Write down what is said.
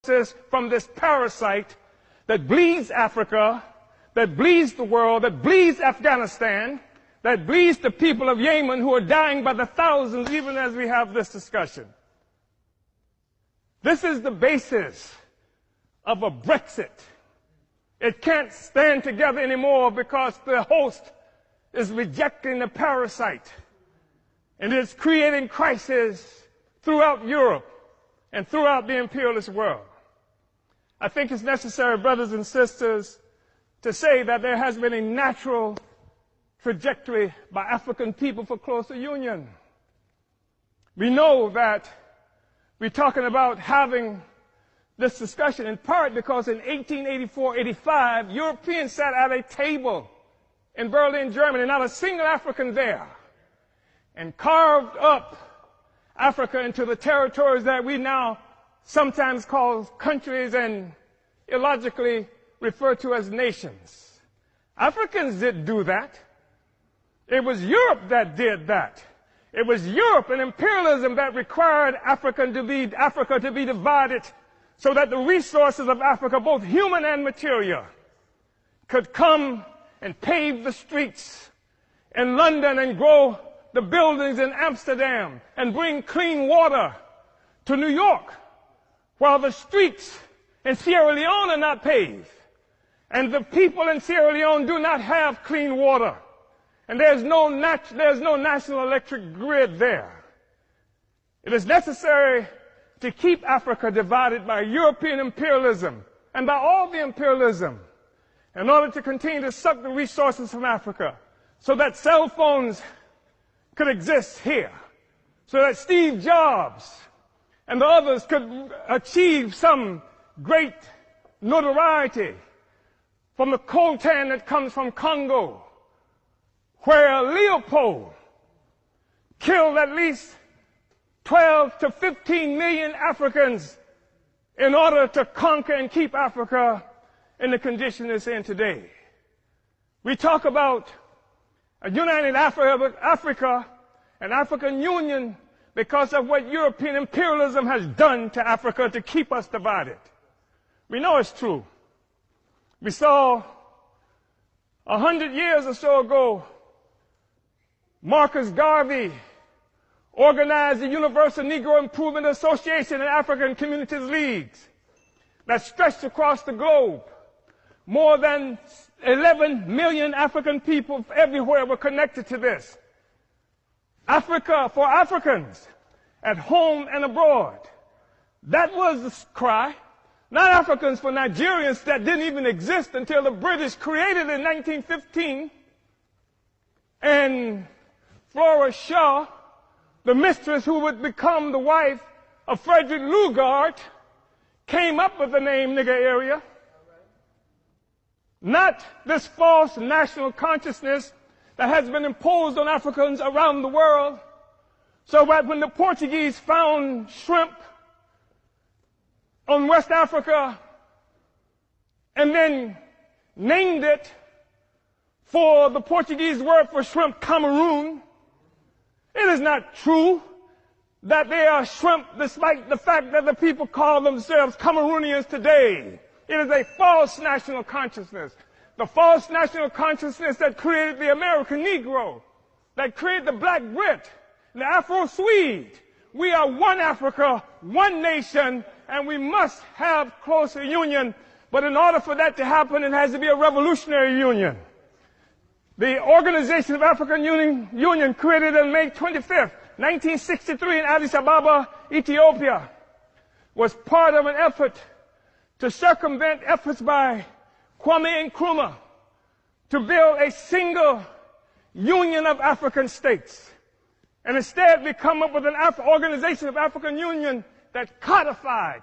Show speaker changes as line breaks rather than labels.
from this parasite that bleeds Africa, that bleeds the world, that bleeds Afghanistan, that bleeds the people of Yemen who are dying by the thousands even as we have this discussion. This is the basis of a Brexit. It can't stand together anymore because the host is rejecting the parasite. And it's creating crisis throughout Europe and throughout the imperialist world. I think it's necessary, brothers and sisters, to say that there has been a natural trajectory by African people for closer union. We know that we're talking about having this discussion in part because in 1884-85, Europeans sat at a table in Berlin, Germany, not a single African there, and carved up Africa into the territories that we now sometimes call countries and illogically refer to as nations. Africans didn't do that. It was Europe that did that. It was Europe and imperialism that required Africa to be divided so that the resources of Africa, both human and material, could come and pave the streets in London and grow the buildings in Amsterdam and bring clean water to New York, while the streets in Sierra Leone are not paved. And the people in Sierra Leone do not have clean water. And there's no national electric grid there. It is necessary to keep Africa divided by European imperialism and by all the imperialism in order to continue to suck the resources from Africa so that cell phones could exist here, so that Steve Jobs and the others could achieve some great notoriety from the coltan that comes from Congo, where Leopold killed at least 12 to 15 million Africans in order to conquer and keep Africa in the condition it's in today. We talk about a united Africa and African Union because of what European imperialism has done to Africa to keep us divided. We know it's true. We saw 100 years or so ago, Marcus Garvey organized the Universal Negro Improvement Association and African Communities Leagues that stretched across the globe. More than 11 million African people everywhere were connected to this. Africa for Africans, at home and abroad. That was the cry. Not Africans for Nigerians that didn't even exist until the British created it in 1915. And Flora Shaw, the mistress who would become the wife of Frederick Lugard, came up with the name nigger area. Not this false national consciousness that has been imposed on Africans around the world. So that when the Portuguese found shrimp on West Africa and then named it for the Portuguese word for shrimp, Cameroon, it is not true that they are shrimp despite the fact that the people call themselves Cameroonians today. It is a false national consciousness. The false national consciousness that created the American Negro, that created the Black Brit, the Afro-Swede. We are one Africa, one nation, and we must have closer union. But in order for that to happen, it has to be a revolutionary union. The Organization of African Union, created on May 25th, 1963 in Addis Ababa, Ethiopia, was part of an effort to circumvent efforts by Kwame Nkrumah to build a single union of African states. And instead we come up with an Organization of African Union that codified